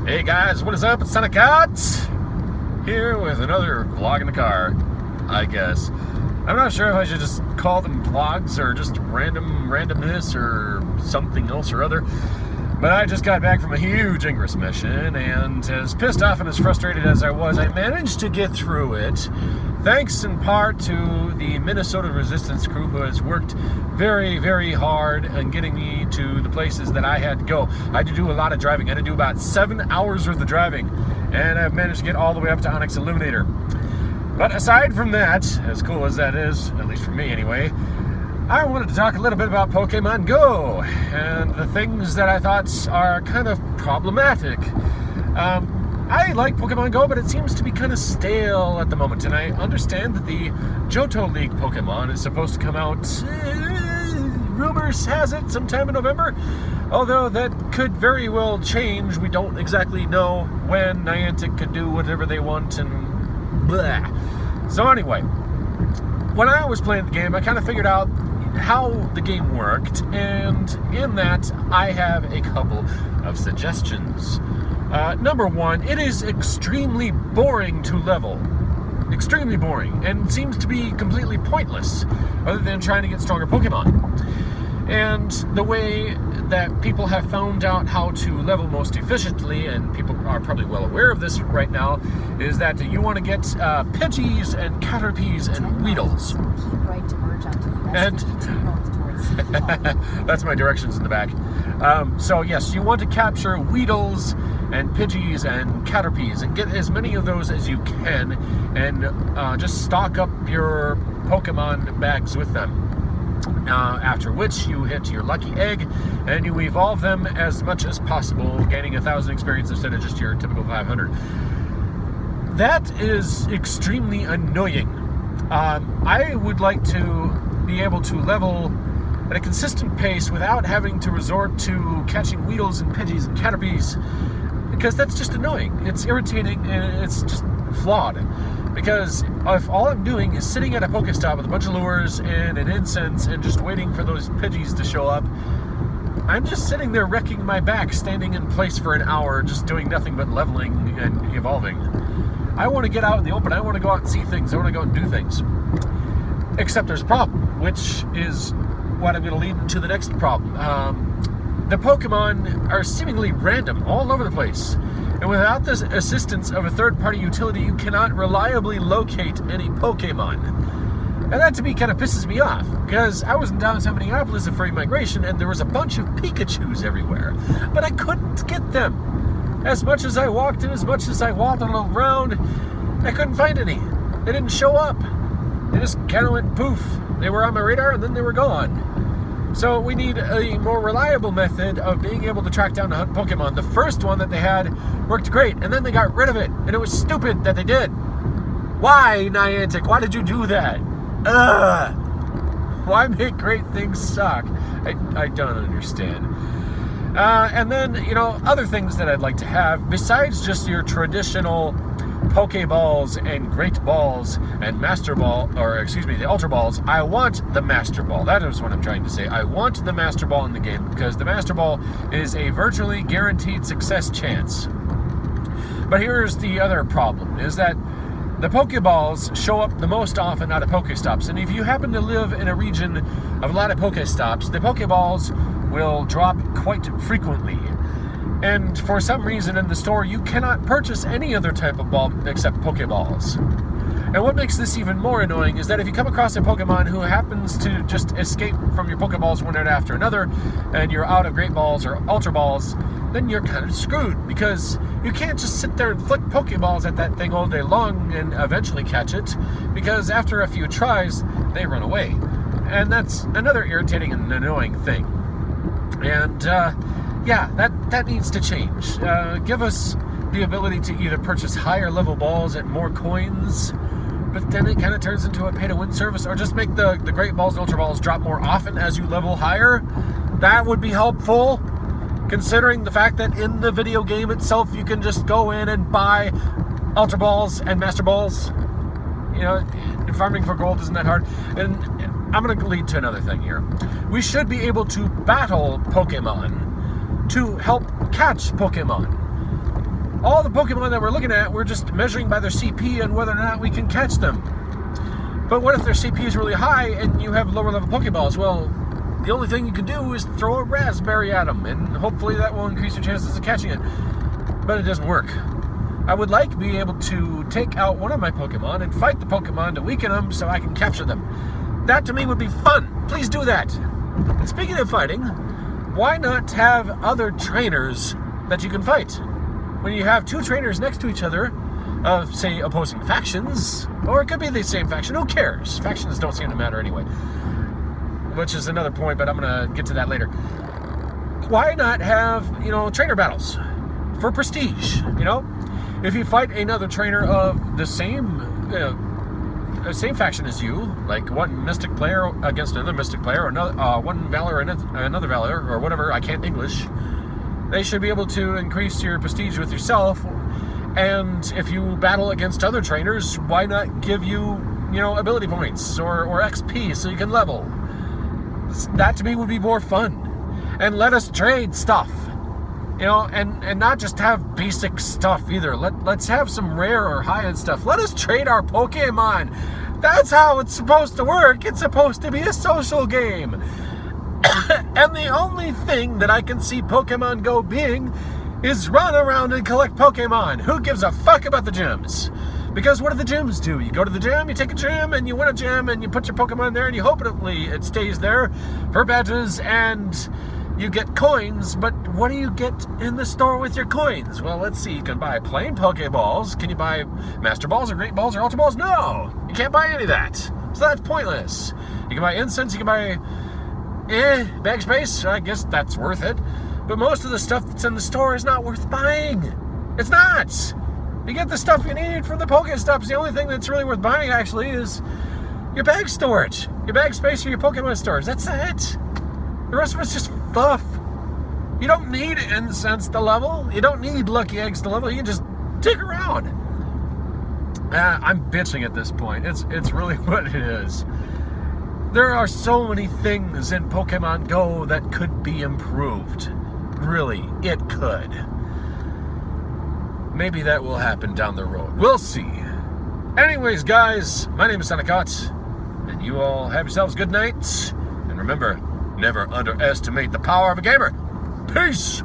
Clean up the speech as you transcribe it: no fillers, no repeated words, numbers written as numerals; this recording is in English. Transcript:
Hey guys, what is up? It's Sonic Gods here with another vlog in the car, I guess. I'm not sure if I should just call them vlogs or just randomness or something else or other. But I just got back from a huge Ingress mission, and as pissed off and as frustrated as I was, I managed to get through it. Thanks in part to the Minnesota Resistance crew, who has worked very, very hard on getting me to the places that I had to go. I had to do a lot of driving. I had to do about 7 hours worth of driving, and I've managed to get all the way up to Onyx Illuminator. But aside from that, as cool as that is, at least for me anyway, I wanted to talk a little bit about Pokémon Go and the things that I thought are kind of problematic. I like Pokémon Go, but it seems to be kind of stale at the moment, and I understand that the Johto League Pokemon is supposed to come out, rumors has it, sometime in November, although that could very well change. We don't exactly know when Niantic could do whatever they want, and blah. So anyway, when I was playing the game, I kind of figured out how the game worked, and in that, I have a couple of suggestions. Number one, it is extremely boring to level. Extremely boring, and seems to be completely pointless, other than trying to get stronger Pokemon. And the way that people have found out how to level most efficiently, and people are probably well aware of this right now, is that you want to get Pidgeys and Caterpies and Weedles. Keep right to merge onto US And 52 north towards City Hall. that's my directions in the back. So yes, you want to capture Weedles and Pidgeys and Caterpies and get as many of those as you can, and just stock up your Pokemon bags with them. After which you hit your lucky egg and you evolve them as much as possible, gaining 1,000 experience instead of just your typical 500. That is extremely annoying. I would like to be able to level at a consistent pace without having to resort to catching Weedles and Pidgeys and Caterpies, because that's just annoying. It's irritating and it's just flawed. Because if all I'm doing is sitting at a Pokestop with a bunch of lures and an incense and just waiting for those Pidgeys to show up, I'm just sitting there wrecking my back, standing in place for an hour, just doing nothing but leveling and evolving. I want to get out in the open. I want to go out and see things. I want to go out and do things. Except there's a problem, which is what I'm going to lead into the next problem. The Pokemon are seemingly random all over the place. And without the assistance of a third-party utility, you cannot reliably locate any Pokemon. And that, to me, kind of pisses me off, because I was in downtown Minneapolis at Free Migration, and there was a bunch of Pikachus everywhere, but I couldn't get them. As much as I walked and as much as I waddled around, I couldn't find any. They didn't show up. They just kind of went poof. They were on my radar, and then they were gone. So we need a more reliable method of being able to track down and hunt Pokemon. The first one that they had worked great, and then they got rid of it, and it was stupid that they did. Why, Niantic? Why did you do that? Ugh! Why make great things suck? I don't understand. And then, other things that I'd like to have, besides just your traditional Pokeballs and Great Balls and Master Ball, the Ultra Balls, I want the Master Ball. That is what I'm trying to say. I want the Master Ball in the game, because the Master Ball is a virtually guaranteed success chance. But here's the other problem, is that the Pokeballs show up the most often out of Pokestops, and if you happen to live in a region of a lot of Pokestops, the Pokeballs will drop quite frequently. And for some reason in the store, you cannot purchase any other type of ball except Pokeballs. And what makes this even more annoying is that if you come across a Pokemon who happens to just escape from your Pokeballs one right after another, and you're out of Great Balls or Ultra Balls, then you're kind of screwed, because you can't just sit there and flick Pokeballs at that thing all day long and eventually catch it, because after a few tries, they run away. And that's another irritating and annoying thing. And, yeah, that needs to change. Give us the ability to either purchase higher level balls at more coins, but then it kind of turns into a pay-to-win service, or just make the Great Balls and Ultra Balls drop more often as you level higher. That would be helpful, considering the fact that in the video game itself, you can just go in and buy Ultra Balls and Master Balls. Farming for gold isn't that hard. And I'm going to lead to another thing here. We should be able to battle Pokemon to help catch Pokemon. all the Pokemon that we're looking at, we're just measuring by their CP and whether or not we can catch them. But what if their CP is really high and you have lower level Pokeballs? Well, the only thing you can do is throw a raspberry at them, and hopefully that will increase your chances of catching it. But it doesn't work. I would like to be able to take out one of my Pokemon and fight the Pokemon to weaken them so I can capture them. That to me would be fun. Please do that. And speaking of fighting, why not have other trainers that you can fight? When you have two trainers next to each other, of, say, opposing factions, or it could be the same faction, who cares? Factions don't seem to matter anyway. Which is another point, but I'm going to get to that later. Why not have, trainer battles for prestige, If you fight another trainer of the same faction as you, like one Mystic player against another Mystic player, or another, one Valor and another Valor, or whatever, I can't English, they should be able to increase your prestige with yourself. And if you battle against other trainers, why not give you, ability points or XP so you can level? That to me would be more fun. And let us trade stuff. And not just have basic stuff either. Let's have some rare or high-end stuff. Let us trade our Pokemon. That's how it's supposed to work. It's supposed to be a social game. And the only thing that I can see Pokemon Go being is run around and collect Pokemon. Who gives a fuck about the gyms? Because what do the gyms do? You go to the gym, you take a gym, and you win a gym, and you put your Pokemon there, and you hopefully it stays there for badges, and you get coins. But what do you get in the store with your coins? Well, let's see. You can buy plain Pokeballs. Can you buy Master Balls or Great Balls or Ultra Balls? No! You can't buy any of that. So that's pointless. You can buy incense, you can buy bag space. I guess that's worth it. But most of the stuff that's in the store is not worth buying. It's not. You get the stuff you need from the Pokestops. The only thing that's really worth buying, actually, is your bag storage. Your bag space or your Pokemon storage. That's it. The rest of it's just fluff. You don't need incense to level. You don't need lucky eggs to level. You can just dig around. I'm bitching at this point. It's really what it is. There are so many things in Pokemon Go that could be improved. Really, it could. Maybe that will happen down the road. We'll see. Anyways, guys, my name is Sonacott, and you all have yourselves a good night. And remember, never underestimate the power of a gamer. Peace!